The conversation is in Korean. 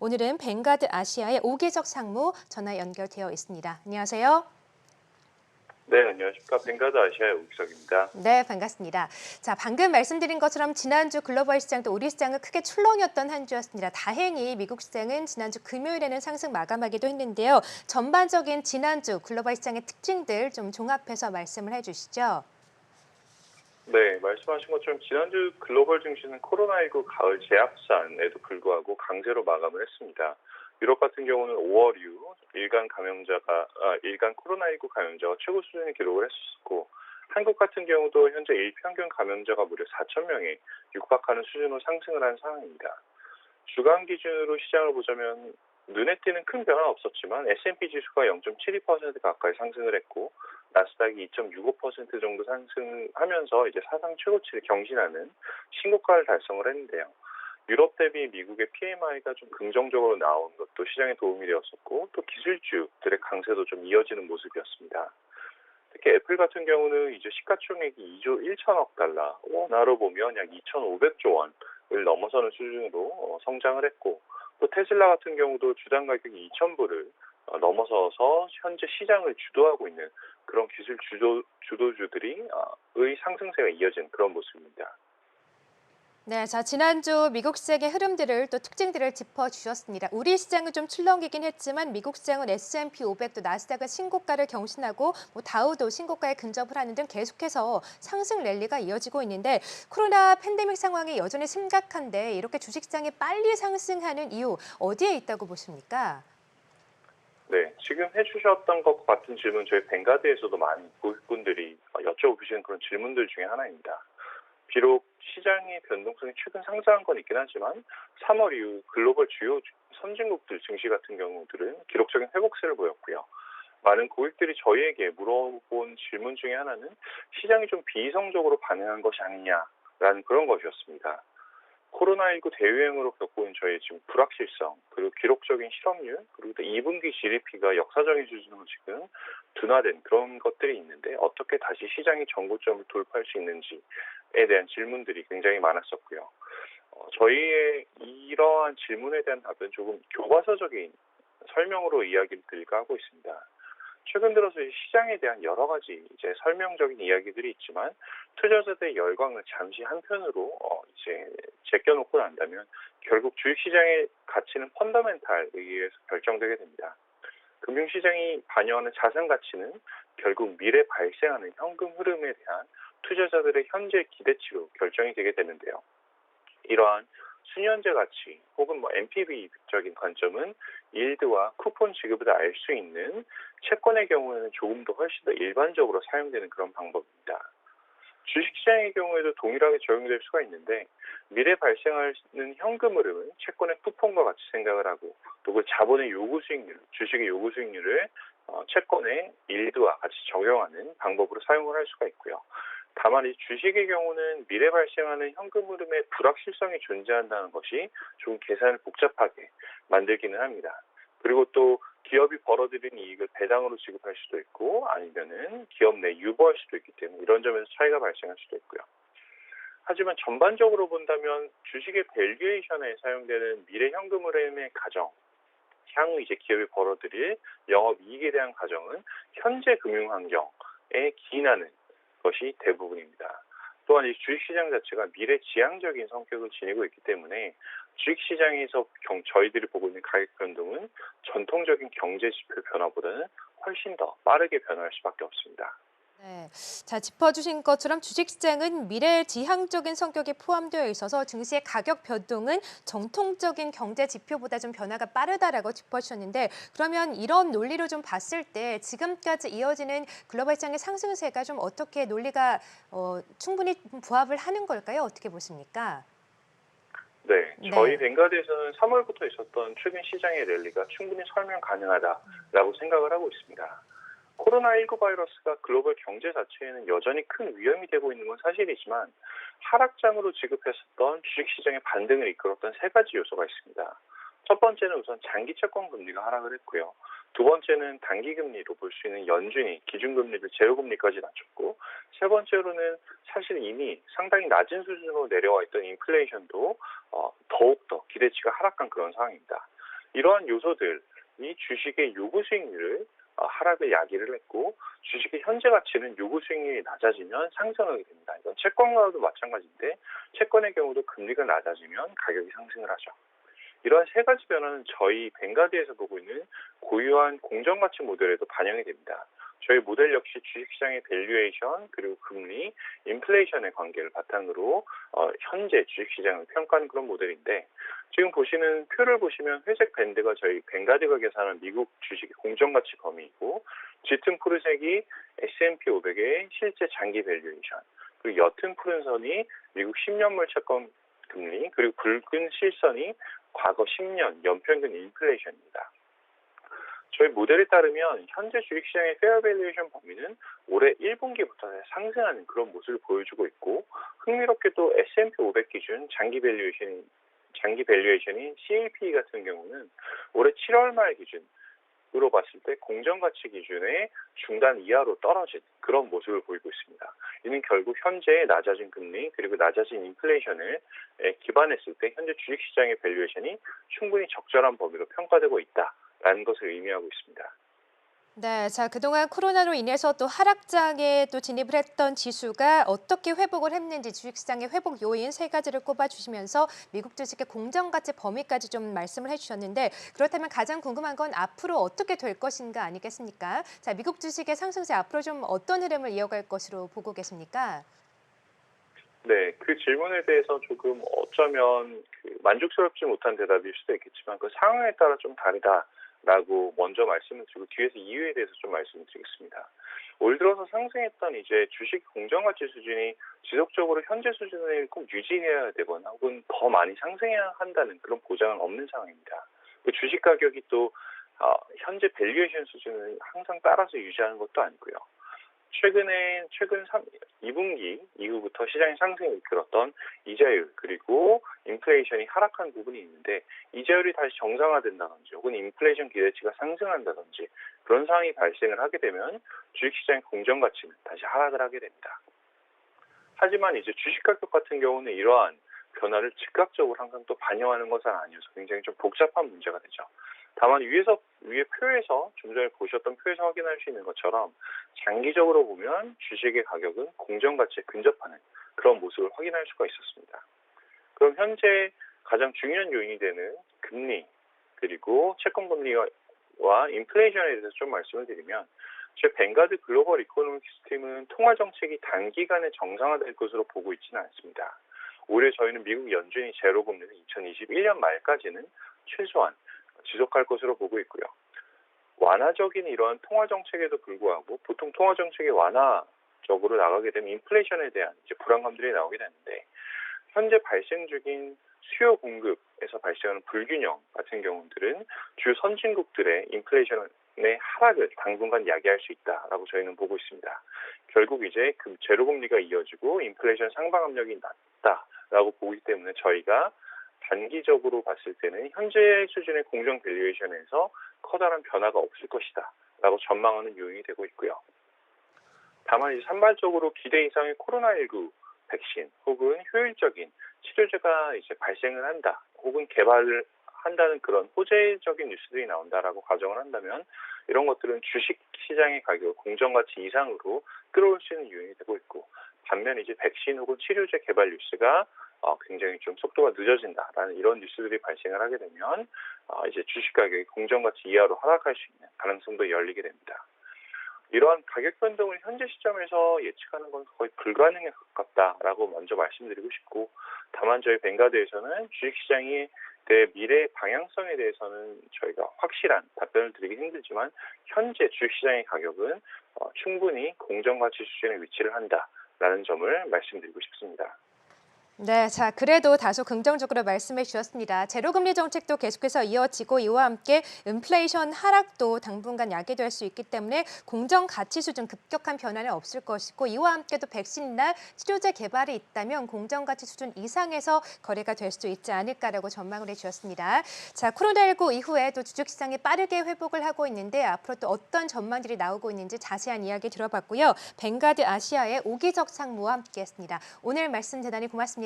오늘은 벵가드 아시아의 오계적 상무 전화 연결되어 있습니다. 안녕하세요. 네, 안녕하십니까. 벵가드 아시아의 오기석입니다. 네, 반갑습니다. 자, 방금 말씀드린 것처럼 지난주 글로벌 시장도 우리 시장은 크게 출렁였던 한 주였습니다. 다행히 미국 시장은 지난주 금요일에는 상승 마감하기도 했는데요. 전반적인 지난주 글로벌 시장의 특징들 좀 종합해서 말씀을 해주시죠. 네, 말씀하신 것처럼 지난주 글로벌 증시는 코로나19 가을 재확산에도 불구하고 강세로 마감을 했습니다. 유럽 같은 경우는 5월 이후 일간 코로나19 감염자가 최고 수준을 기록을 했었고, 한국 같은 경우도 현재 일평균 감염자가 무려 4천 명에 육박하는 수준으로 상승을 한 상황입니다. 주간 기준으로 시장을 보자면 눈에 띄는 큰 변화는 없었지만 S&P 지수가 0.72% 가까이 상승을 했고, 나스닥이 2.65% 정도 상승하면서 이제 사상 최고치를 경신하는 신고가를 달성을 했는데요. 유럽 대비 미국의 PMI가 좀 긍정적으로 나온 것도 시장에 도움이 되었었고, 또 기술주들의 강세도 좀 이어지는 모습이었습니다. 특히 애플 같은 경우는 이제 시가총액이 2조 1천억 달러, 원화로 보면 약 2,500조 원을 넘어서는 수준으로 성장을 했고, 또 테슬라 같은 경우도 주당 가격이 2,000불을 넘어서서 현재 시장을 주도하고 있는 그런 기술 주도주들이 의 상승세가 이어진 그런 모습입니다. 네, 자, 지난주 미국 시장의 흐름들을 또 특징들을 짚어주셨습니다. 우리 시장은 좀 출렁이긴 했지만 미국 시장은 S&P 500도 나스닥은 신고가를 경신하고 다우도 신고가에 근접을 하는 등 계속해서 상승 랠리가 이어지고 있는데 코로나 팬데믹 상황이 여전히 심각한데 이렇게 주식시장이 빨리 상승하는 이유 어디에 있다고 보십니까? 네, 지금 해주셨던 것 같은 질문 저희 벵가드에서도 많이 고객분들이 여쭤보시는 그런 질문들 중에 하나입니다. 비록 시장의 변동성이 최근 상승한 건 있긴 하지만 3월 이후 글로벌 주요 선진국들 증시 같은 경우들은 기록적인 회복세를 보였고요. 많은 고객들이 저희에게 물어본 질문 중에 하나는 시장이 좀 비이성적으로 반응한 것이 아니냐라는 그런 것이었습니다. 코로나19 대유행으로 겪고 있는 저희 지금 불확실성, 그리고 기록적인 실업률, 그리고 또 2분기 GDP가 역사적인 수준으로 지금 둔화된 그런 것들이 있는데 어떻게 다시 시장이 전고점을 돌파할 수 있는지에 대한 질문들이 굉장히 많았었고요. 저희의 이러한 질문에 대한 답은 조금 교과서적인 설명으로 이야기를 드릴까 하고 있습니다. 최근 들어서 시장에 대한 여러 가지 이제 설명적인 이야기들이 있지만 투자자들의 열광을 잠시 한편으로 이제 제껴놓고 난다면 결국 주식시장의 가치는 펀더멘탈에 의해서 결정되게 됩니다. 금융시장이 반영하는 자산 가치는 결국 미래 발생하는 현금 흐름에 대한 투자자들의 현재 기대치로 결정이 되게 되는데요. 이러한 수년제 가치 혹은 NPV적인 관점은 일드와 쿠폰 지급을 알 수 있는 채권의 경우에는 조금 더 훨씬 더 일반적으로 사용되는 그런 방법입니다. 주식시장의 경우에도 동일하게 적용될 수가 있는데 미래 발생하는 현금 흐름은 채권의 쿠폰과 같이 생각을 하고 또 그 자본의 요구 수익률, 주식의 요구 수익률을 채권의 일드와 같이 적용하는 방법으로 사용을 할 수가 있고요. 다만 이 주식의 경우는 미래 발생하는 현금 흐름의 불확실성이 존재한다는 것이 좀 계산을 복잡하게 만들기는 합니다. 그리고 또 기업이 벌어들인 이익을 배당으로 지급할 수도 있고 아니면은 기업 내 유보할 수도 있기 때문에 이런 점에서 차이가 발생할 수도 있고요. 하지만 전반적으로 본다면 주식의 밸류에이션에 사용되는 미래 현금 흐름의 가정, 향후 이제 기업이 벌어들일 영업 이익에 대한 가정은 현재 금융 환경에 기인하는 것이 대부분입니다. 또한 이 주식시장 자체가 미래지향적인 성격을 지니고 있기 때문에 주식시장에서 저희들이 보고 있는 가격 변동은 전통적인 경제지표 변화보다는 훨씬 더 빠르게 변화할 수밖에 없습니다. 네, 자, 짚어주신 것처럼 주식시장은 미래지향적인 성격이 포함되어 있어서 증시의 가격 변동은 정통적인 경제 지표보다 좀 변화가 빠르다라고 짚어주셨는데 그러면 이런 논리로 좀 봤을 때 지금까지 이어지는 글로벌 시장의 상승세가 좀 어떻게 논리가 충분히 부합을 하는 걸까요? 어떻게 보십니까? 네, 저희 네. 벵가드에서는 3월부터 있었던 최근 시장의 랠리가 충분히 설명 가능하다라고 생각을 하고 있습니다. 코로나19 바이러스가 글로벌 경제 자체에는 여전히 큰 위험이 되고 있는 건 사실이지만 하락장으로 지급했었던 주식시장의 반등을 이끌었던 세 가지 요소가 있습니다. 첫 번째는 우선 장기 채권 금리가 하락을 했고요. 두 번째는 단기 금리로 볼 수 있는 연준이 기준금리를 제로금리까지 낮췄고 세 번째로는 사실 이미 상당히 낮은 수준으로 내려와 있던 인플레이션도 더욱더 기대치가 하락한 그런 상황입니다. 이러한 요소들이 주식의 요구 수익률을 하락을 야기를 했고 주식의 현재 가치는 요구 수익률이 낮아지면 상승하게 됩니다. 이건 채권과도 마찬가지인데 채권의 경우도 금리가 낮아지면 가격이 상승을 하죠. 이러한 세 가지 변화는 저희 뱅가드에서 보고 있는 고유한 공정가치 모델에도 반영이 됩니다. 저희 모델 역시 주식시장의 밸류에이션 그리고 금리, 인플레이션의 관계를 바탕으로 현재 주식시장을 평가하는 그런 모델인데 지금 보시는 표를 보시면 회색 밴드가 저희 뱅가드가 계산한 미국 주식의 공정가치 범위이고 짙은 푸른색이 S&P 500의 실제 장기 밸류에이션 그리고 옅은 푸른 선이 미국 10년물 채권 금리 그리고 붉은 실선이 과거 10년 연평균 인플레이션입니다. 저희 모델에 따르면 현재 주식시장의 페어 밸류에이션 범위는 올해 1분기부터 상승하는 그런 모습을 보여주고 있고 흥미롭게도 S&P 500 기준 장기 밸류에이션인 CAP 같은 경우는 올해 7월 말 기준으로 봤을 때 공정가치 기준의 중간 이하로 떨어진 그런 모습을 보이고 있습니다. 이는 결국 현재 낮아진 금리 그리고 낮아진 인플레이션을 기반했을 때 현재 주식시장의 밸류에이션이 충분히 적절한 범위로 평가되고 있다라는 것을 의미하고 있습니다. 네, 자, 그동안 코로나로 인해서 또 하락장에 또 진입을 했던 지수가 어떻게 회복을 했는지 주식시장의 회복 요인 세 가지를 꼽아주시면서 미국 주식의 공정가치 범위까지 좀 말씀을 해주셨는데 그렇다면 가장 궁금한 건 앞으로 어떻게 될 것인가 아니겠습니까? 자, 미국 주식의 상승세 앞으로 좀 어떤 흐름을 이어갈 것으로 보고 계십니까? 네, 그 질문에 대해서 조금 어쩌면 만족스럽지 못한 대답일 수도 있겠지만 그 상황에 따라 좀 다르다라고 먼저 말씀을 드리고 뒤에서 이유에 대해서 좀 말씀을 드리겠습니다. 올 들어서 상승했던 이제 주식 공정가치 수준이 지속적으로 현재 수준을 꼭 유지해야 되거나 혹은 더 많이 상승해야 한다는 그런 보장은 없는 상황입니다. 그 주식 가격이 또 현재 밸류에이션 수준을 항상 따라서 유지하는 것도 아니고요. 최근 2분기 이후부터 시장의 상승을 이끌었던 이자율 그리고 인플레이션이 하락한 부분이 있는데 이자율이 다시 정상화된다든지 혹은 인플레이션 기대치가 상승한다든지 그런 상황이 발생을 하게 되면 주식시장의 공정가치는 다시 하락을 하게 됩니다. 하지만 이제 주식 가격 같은 경우는 이러한 변화를 즉각적으로 항상 또 반영하는 것은 아니어서 굉장히 좀 복잡한 문제가 되죠. 다만 위에 표에서 좀 전에 보셨던 표에서 확인할 수 있는 것처럼 장기적으로 보면 주식의 가격은 공정가치에 근접하는 그런 모습을 확인할 수가 있었습니다. 그럼 현재 가장 중요한 요인이 되는 금리 그리고 채권금리와 인플레이션에 대해서 좀 말씀을 드리면 제 뱅가드 글로벌 이코노믹스 팀은 통화정책이 단기간에 정상화될 것으로 보고 있지는 않습니다. 올해 저희는 미국 연준이 제로금리를 2021년 말까지는 최소한 지속할 것으로 보고 있고요. 완화적인 이러한 통화정책에도 불구하고 보통 통화정책이 완화적으로 나가게 되면 인플레이션에 대한 이제 불안감들이 나오게 되는데 현재 발생 중인 수요 공급에서 발생하는 불균형 같은 경우들은 주요 선진국들의 인플레이션의 하락을 당분간 야기할 수 있다라고 저희는 보고 있습니다. 결국 이제 제로금리가 이어지고 인플레이션 상방 압력이 낮다라고 보기 때문에 저희가 단기적으로 봤을 때는 현재 수준의 공정 밸류에이션에서 커다란 변화가 없을 것이다 라고 전망하는 요인이 되고 있고요. 다만 이제 산발적으로 기대 이상의 코로나19 백신 혹은 효율적인 치료제가 이제 발생을 한다 혹은 개발을 한다는 그런 호재적인 뉴스들이 나온다라고 가정을 한다면 이런 것들은 주식 시장의 가격을 공정가치 이상으로 끌어올 수 있는 요인이 되고 있고 반면 이제 백신 혹은 치료제 개발 뉴스가 굉장히 좀 속도가 늦어진다라는 이런 뉴스들이 발생을 하게 되면 이제 주식 가격이 공정가치 이하로 하락할 수 있는 가능성도 열리게 됩니다. 이러한 가격 변동을 현재 시점에서 예측하는 건 거의 불가능에 가깝다라고 먼저 말씀드리고 싶고 다만 저희 뱅가드에서는 주식시장의 미래 방향성에 대해서는 저희가 확실한 답변을 드리기 힘들지만 현재 주식시장의 가격은 충분히 공정가치 수준에 위치를 한다라는 점을 말씀드리고 싶습니다. 네, 자, 그래도 다소 긍정적으로 말씀해 주셨습니다. 제로금리 정책도 계속해서 이어지고 이와 함께 인플레이션 하락도 당분간 야기될 수 있기 때문에 공정 가치 수준 급격한 변화는 없을 것이고 이와 함께 또 백신이나 치료제 개발이 있다면 공정 가치 수준 이상에서 거래가 될 수 있지 않을까라고 전망을 해 주셨습니다. 자, 코로나19 이후에 또 주식시장이 빠르게 회복을 하고 있는데 앞으로 또 어떤 전망들이 나오고 있는지 자세한 이야기 들어봤고요. 뱅가드 아시아의 오기적 상무와 함께했습니다. 오늘 말씀 대단히 고맙습니다.